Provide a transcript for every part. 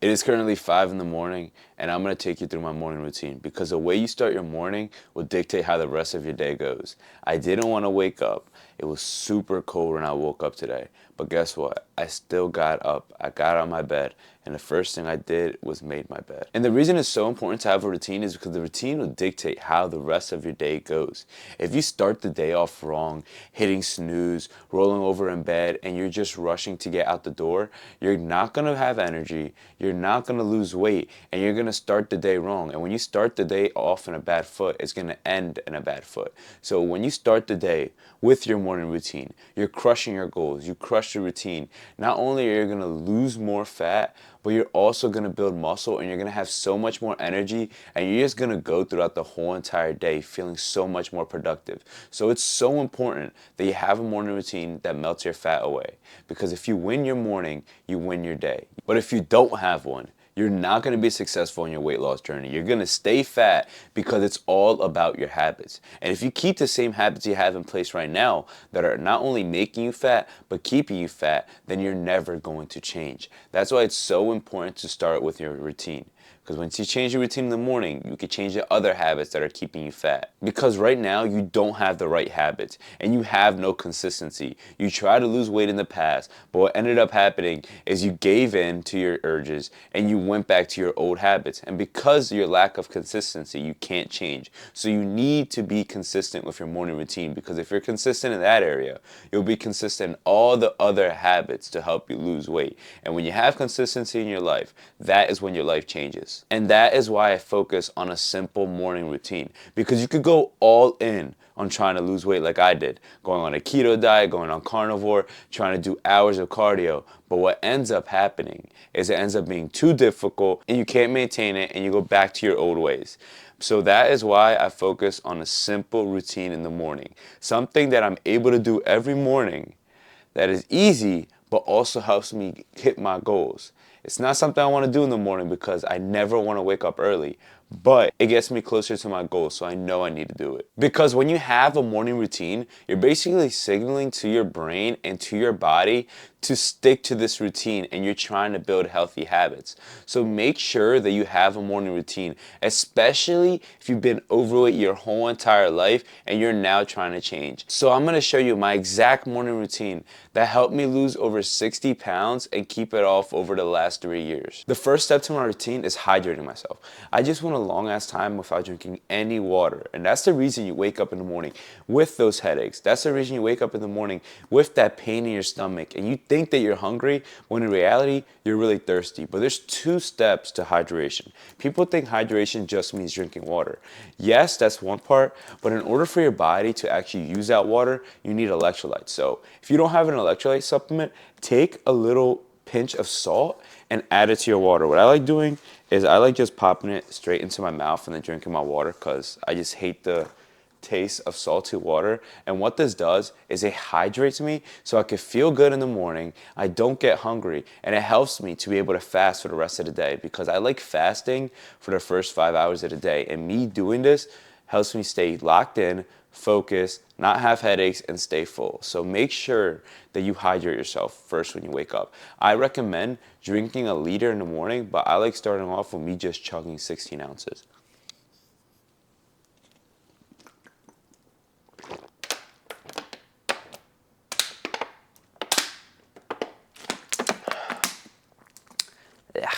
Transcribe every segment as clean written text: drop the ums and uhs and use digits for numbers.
It is currently 5 in the morning, and I'm going to take you through my morning routine because the way you start your morning will dictate how the rest of your day goes. I didn't want to wake up. It was super cold when I woke up today, but guess what? I still got up. I got out of my bed, and the first thing I did was made my bed. And the reason it's so important to have a routine is because the routine will dictate how the rest of your day goes. If you start the day off wrong, hitting snooze, rolling over in bed, and you're just rushing to get out the door, you're not going to have energy, you're not going to lose weight, and you're going to start the day wrong. And when you start the day off in a bad foot, it's going to end in a bad foot. So when you start the day with your morning routine, you're crushing your goals, you crush your routine. Not only are you going to lose more fat, but you're also going to build muscle, and you're going to have so much more energy, and you're just going to go throughout the whole entire day feeling so much more productive. So it's so important that you have a morning routine that melts your fat away, because if you win your morning, you win your day. But if you don't have one, you're not going to be successful in your weight loss journey. You're going to stay fat because it's all about your habits. And if you keep the same habits you have in place right now that are not only making you fat, but keeping you fat, then you're never going to change. That's why it's so important to start with your routine. Because once you change your routine in the morning, you can change the other habits that are keeping you fat. Because right now, you don't have the right habits, and you have no consistency. You tried to lose weight in the past, but what ended up happening is you gave in to your urges, and you went back to your old habits. And because of your lack of consistency, you can't change. So you need to be consistent with your morning routine, because if you're consistent in that area, you'll be consistent in all the other habits to help you lose weight. And when you have consistency in your life, that is when your life changes. And that is why I focus on a simple morning routine, because you could go all in on trying to lose weight like I did, going on a keto diet, going on carnivore, trying to do hours of cardio. But what ends up happening is it ends up being too difficult, and you can't maintain it, and you go back to your old ways. So that is why I focus on a simple routine in the morning, something that I'm able to do every morning that is easy, but also helps me hit my goals. It's not something I want to do in the morning because I never want to wake up early, but it gets me closer to my goals, so I know I need to do it. Because when you have a morning routine, you're basically signaling to your brain and to your body to stick to this routine, and you're trying to build healthy habits. So make sure that you have a morning routine, especially if you've been overweight your whole entire life and you're now trying to change. So I'm going to show you my exact morning routine that helped me lose over 60 pounds and keep it off over the last 3 years. The first step to my routine is hydrating myself. I just went a long ass time without drinking any water, and that's the reason you wake up in the morning with those headaches. That's the reason you wake up in the morning with that pain in your stomach, and you think that you're hungry when in reality you're really thirsty. But there's 2 steps to hydration. People think hydration just means drinking water. Yes, that's one part, but in order for your body to actually use that water, you need electrolytes. So if you don't have an electrolyte supplement, take a little pinch of salt and add it to your water. What I like doing is I like just popping it straight into my mouth and then drinking my water, because I just hate the taste of salty water. And what this does is it hydrates me so I can feel good in the morning, I don't get hungry, and it helps me to be able to fast for the rest of the day, because I like fasting for the first 5 hours of the day, and me doing this helps me stay locked in, focus, not have headaches, and stay full. So make sure that you hydrate yourself first when you wake up. I recommend drinking a liter in the morning, but I like starting off with me just chugging 16 ounces. Yeah.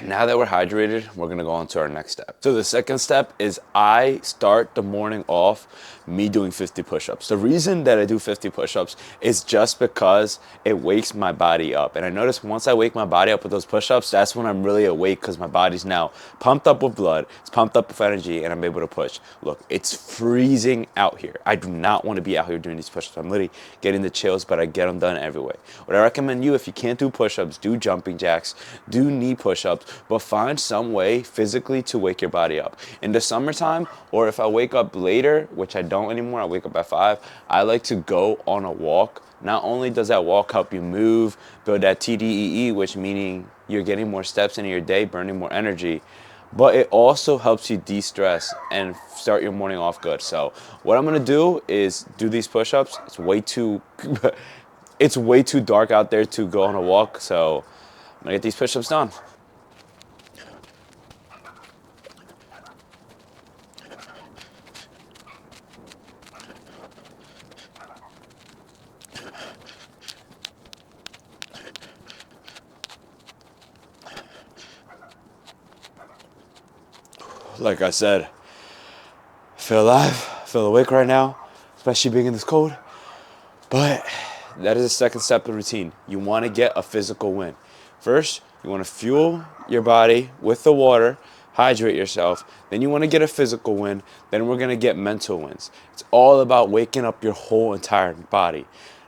Now that we're hydrated, we're gonna go on to our next step. So the second step is I start the morning off me doing 50 push-ups. The reason that I do 50 push-ups is just because it wakes my body up. And I notice once I wake my body up with those push-ups, that's when I'm really awake, because my body's now pumped up with blood, it's pumped up with energy, and I'm able to push. Look, it's freezing out here. I do not want to be out here doing these push-ups. I'm literally getting the chills, but I get them done everywhere. What I recommend you, if you can't do push-ups, do jumping jacks, do knee push-ups, but find some way physically to wake your body up. In the summertime, or if I wake up later, which I don't anymore, I wake up at 5, I like to go on a walk. Not only does that walk help you move, build that TDEE, which meaning you're getting more steps into your day, burning more energy, but it also helps you de-stress and start your morning off good. So what I'm gonna do is do these push-ups. It's way too it's way too dark out there to go on a walk, so I'm gonna get these push-ups done. Like I said, I feel alive, I feel awake right now, especially being in this cold. But that is the second step of the routine. You want to get a physical win. First, you want to fuel your body with the water, hydrate yourself. Then you want to get a physical win. Then we're going to get mental wins. It's all about waking up your whole entire body.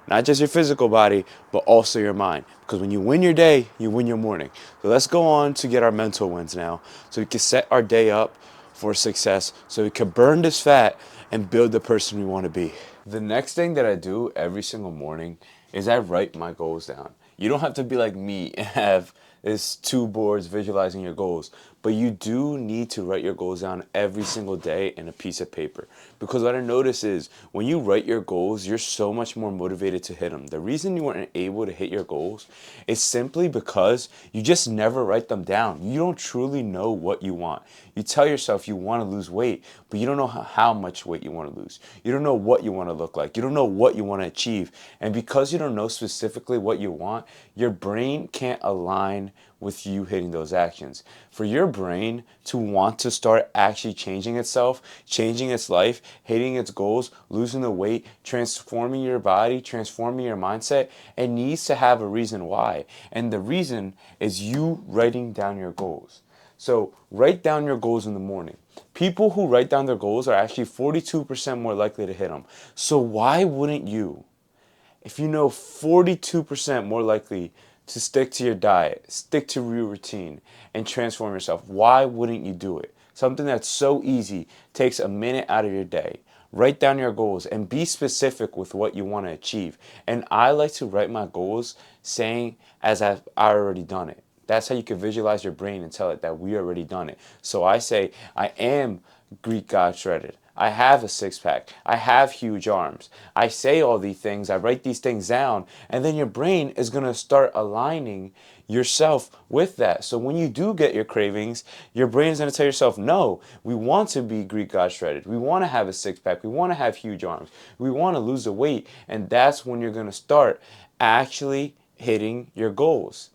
Not just your physical body, but also your mind. Because when you win your day, you win your morning. So let's go on to get our mental wins now. So we can set our day up for success. So we can burn this fat and build the person we want to be. The next thing that I do every single morning is I write my goals down. You don't have to be like me and have this 2 boards visualizing your goals, but you do need to write your goals down every single day in a piece of paper. Because what I notice is when you write your goals, you're so much more motivated to hit them. The reason you weren't able to hit your goals is simply because you just never write them down. You don't truly know what you want. You tell yourself you want to lose weight, but you don't know how much weight you want to lose. You don't know what you want to look like. You don't know what you want to achieve. And because you don't know specifically what you want, your brain can't align with you hitting those actions. For your brain to want to start actually changing itself, changing its life, hitting its goals, losing the weight, transforming your body, transforming your mindset, it needs to have a reason why. And the reason is you writing down your goals. So write down your goals in the morning. People who write down their goals are actually 42% more likely to hit them. So why wouldn't you? If you know 42% more likely to stick to your diet, stick to your routine, and transform yourself, why wouldn't you do it? Something that's so easy takes a minute out of your day. Write down your goals and be specific with what you want to achieve. And I like to write my goals saying as I've already done it. That's how you can visualize your brain and tell it that we already done it. So I say, I am Greek God shredded. I have a six-pack. I have huge arms. I say all these things. I write these things down. And then your brain is going to start aligning yourself with that. So when you do get your cravings, your brain is going to tell yourself, no, we want to be Greek God shredded. We want to have a six-pack. We want to have huge arms. We want to lose the weight. And that's when you're going to start actually hitting your goals.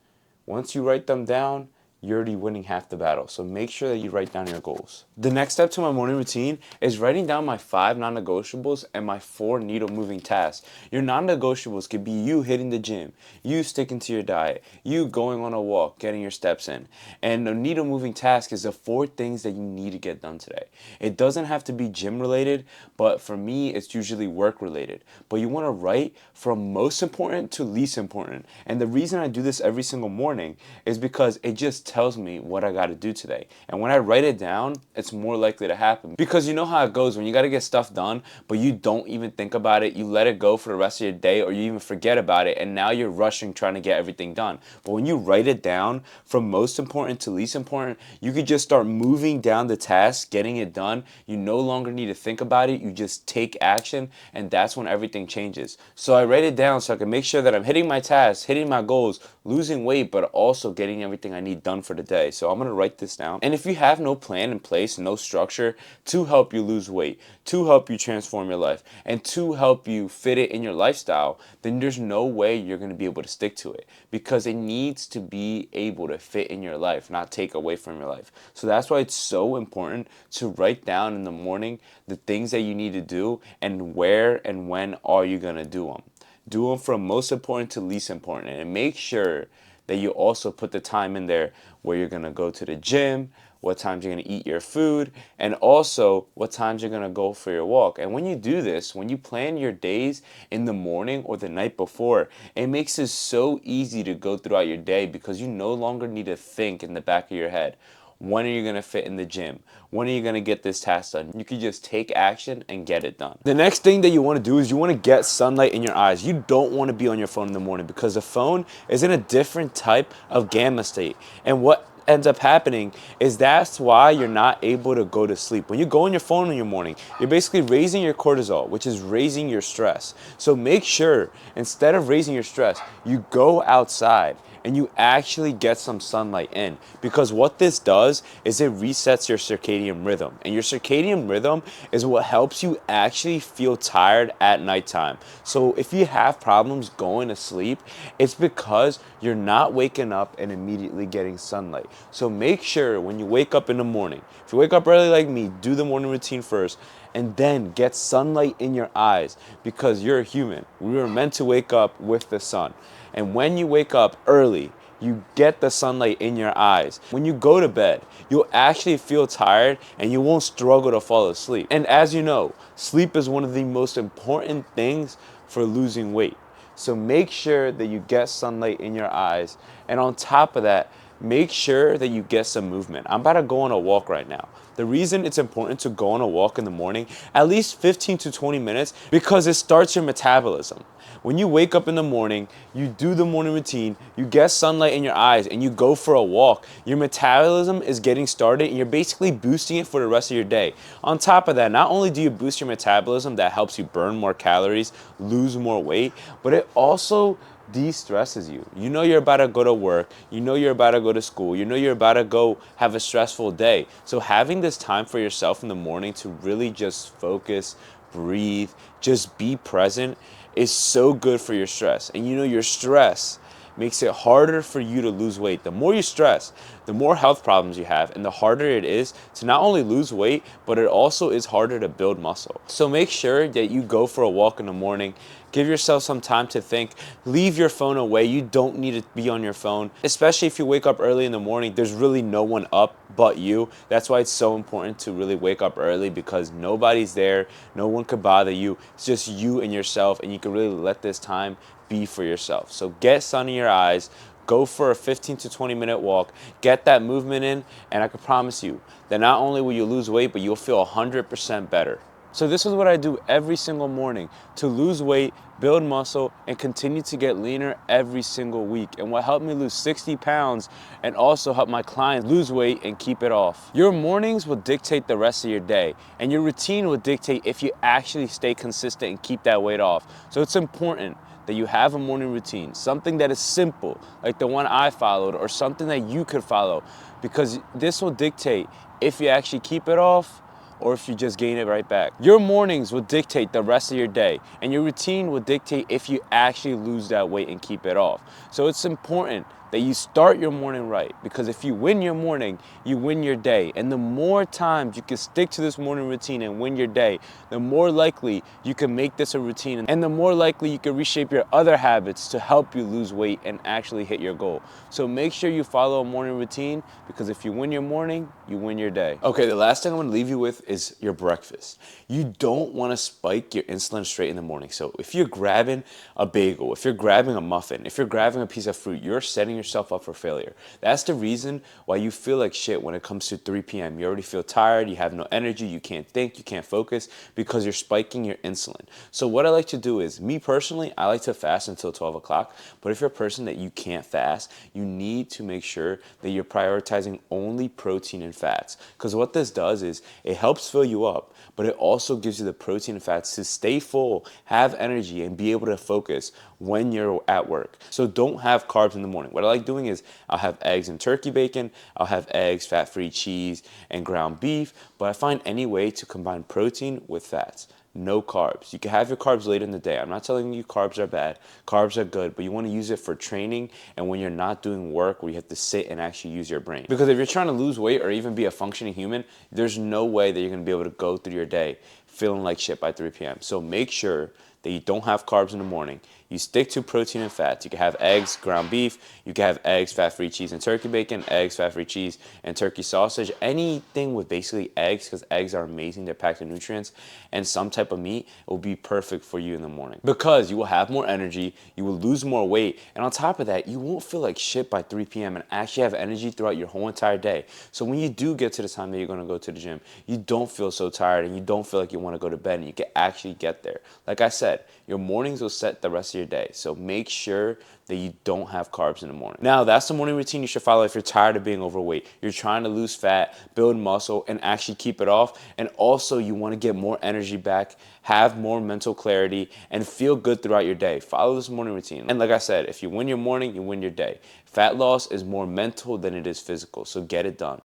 Once you write them down, you're already winning half the battle. So make sure that you write down your goals. The next step to my morning routine is writing down my 5 non-negotiables and my 4 needle-moving tasks. Your non-negotiables could be you hitting the gym, you sticking to your diet, you going on a walk, getting your steps in. And the needle-moving task is the 4 things that you need to get done today. It doesn't have to be gym-related, but for me, it's usually work-related. But you want to write from most important to least important. And the reason I do this every single morning is because it just tells me what I got to do today. And when I write it down, it's more likely to happen. Because you know how it goes when you got to get stuff done, but you don't even think about it, you let it go for the rest of your day, or you even forget about it, and now you're rushing trying to get everything done. But when you write it down from most important to least important, you could just start moving down the task, getting it done. You no longer need to think about it, you just take action, and that's when everything changes. So I write it down so I can make sure that I'm hitting my tasks, hitting my goals, losing weight, but also getting everything I need done for the day. So I'm going to write this down. And if you have no plan in place, no structure to help you lose weight, to help you transform your life, and to help you fit it in your lifestyle, then there's no way you're going to be able to stick to it, because it needs to be able to fit in your life, not take away from your life. So that's why it's so important to write down in the morning the things that you need to do and where and when are you going to do them. Do them from most important to least important, and make sure that you also put the time in there where you're going to go to the gym, what times you're going to eat your food, and also what times you're going to go for your walk. And when you do this, when you plan your days in the morning or the night before, it makes it so easy to go throughout your day, because you no longer need to think in the back of your head, when are you going to fit in the gym? When are you going to get this task done? You can just take action and get it done. The next thing that you want to do is you want to get sunlight in your eyes. You don't want to be on your phone in the morning, because the phone is in a different type of gamma state. And what ends up happening is that's why you're not able to go to sleep. When you go on your phone in your morning, you're basically raising your cortisol, which is raising your stress. So make sure instead of raising your stress, you go outside and you actually get some sunlight in, because what this does is it resets your circadian rhythm, and your circadian rhythm is what helps you actually feel tired at nighttime. So if you have problems going to sleep, it's because you're not waking up and immediately getting sunlight. So make sure when you wake up in the morning, if you wake up early like me, do the morning routine first and then get sunlight in your eyes, because you're a human. We were meant to wake up with the sun. And when you wake up early, you get the sunlight in your eyes. When you go to bed, you'll actually feel tired and you won't struggle to fall asleep. And as you know, sleep is one of the most important things for losing weight. So make sure that you get sunlight in your eyes. And on top of that, make sure that you get some movement. I'm about to go on a walk right now. The reason it's important to go on a walk in the morning, at least 15 to 20 minutes, because it starts your metabolism. When you wake up in the morning, you do the morning routine, you get sunlight in your eyes, and you go for a walk, your metabolism is getting started and you're basically boosting it for the rest of your day. On top of that, not only do you boost your metabolism, that helps you burn more calories, lose more weight, but it also de-stresses you. You know you're about to go to work, you know you're about to go to school, you know you're about to go have a stressful day. So having this time for yourself in the morning to really just focus, breathe, just be present is so good for your stress. And you know your stress makes it harder for you to lose weight. The more you stress, the more health problems you have, and the harder it is to not only lose weight, but it also is harder to build muscle. So make sure that you go for a walk in the morning. Give yourself some time to think. Leave your phone away. You don't need to be on your phone, especially if you wake up early in the morning. There's really no one up but you. That's why it's so important to really wake up early, because nobody's there. No one could bother you. It's just you and yourself, and you can really let this time be for yourself. So get sun in your eyes. Go for a 15 to 20 minute walk, get that movement in, and I can promise you that not only will you lose weight, but you'll feel 100% better. So this is what I do every single morning to lose weight, build muscle, and continue to get leaner every single week. And what helped me lose 60 pounds and also help my clients lose weight and keep it off. Your mornings will dictate the rest of your day, and your routine will dictate if you actually stay consistent and keep that weight off. So it's important that you have a morning routine, something that is simple, like the one I followed, or something that you could follow, because this will dictate if you actually keep it off or if you just gain it right back. Your mornings will dictate the rest of your day, and your routine will dictate if you actually lose that weight and keep it off. So it's important that you start your morning right, because if you win your morning, you win your day. And the more times you can stick to this morning routine and win your day, the more likely you can make this a routine, and the more likely you can reshape your other habits to help you lose weight and actually hit your goal. So make sure you follow a morning routine, because if you win your morning, you win your day. Okay, the last thing I'm gonna leave you with is your breakfast. You don't wanna spike your insulin straight in the morning. So if you're grabbing a bagel, if you're grabbing a muffin, if you're grabbing a piece of fruit, you're setting yourself up for failure. That's the reason why you feel like shit when it comes to 3 p.m. You already feel tired, you have no energy, you can't think, you can't focus, because you're spiking your insulin. So what I like to do is, me personally, I like to fast until 12 o'clock. But if you're a person that you can't fast, you need to make sure that you're prioritizing only protein and fats. Because what this does is it helps fill you up, but it also gives you the protein and fats to stay full, have energy, and be able to focus when you're at work. So don't have carbs in the morning. What I like doing is I'll have eggs and turkey bacon, I'll have eggs, fat-free cheese, and ground beef, but I find any way to combine protein with fats. No carbs. You can have your carbs later in the day. I'm not telling you carbs are bad. Carbs are good, but you want to use it for training and when you're not doing work where you have to sit and actually use your brain. Because if you're trying to lose weight or even be a functioning human, there's no way that you're going to be able to go through your day feeling like shit by 3 p.m. So make sure that you don't have carbs in the morning. You stick to protein and fats. You can have eggs, ground beef. You can have eggs, fat-free cheese, and turkey bacon, eggs, fat-free cheese, and turkey sausage. Anything with basically eggs, because eggs are amazing. They're packed with nutrients. And some type of meat will be perfect for you in the morning. Because you will have more energy, you will lose more weight, and on top of that, you won't feel like shit by 3 p.m. and actually have energy throughout your whole entire day. So when you do get to the time that you're going to go to the gym, you don't feel so tired and you don't feel like you want to go to bed, and you can actually get there. Like I said, your mornings will set the rest of your day. So make sure that you don't have carbs in the morning. Now, that's the morning routine you should follow if you're tired of being overweight. You're trying to lose fat, build muscle, and actually keep it off. And also, you want to get more energy back, have more mental clarity, and feel good throughout your day. Follow this morning routine. And like I said, if you win your morning, you win your day. Fat loss is more mental than it is physical, so get it done.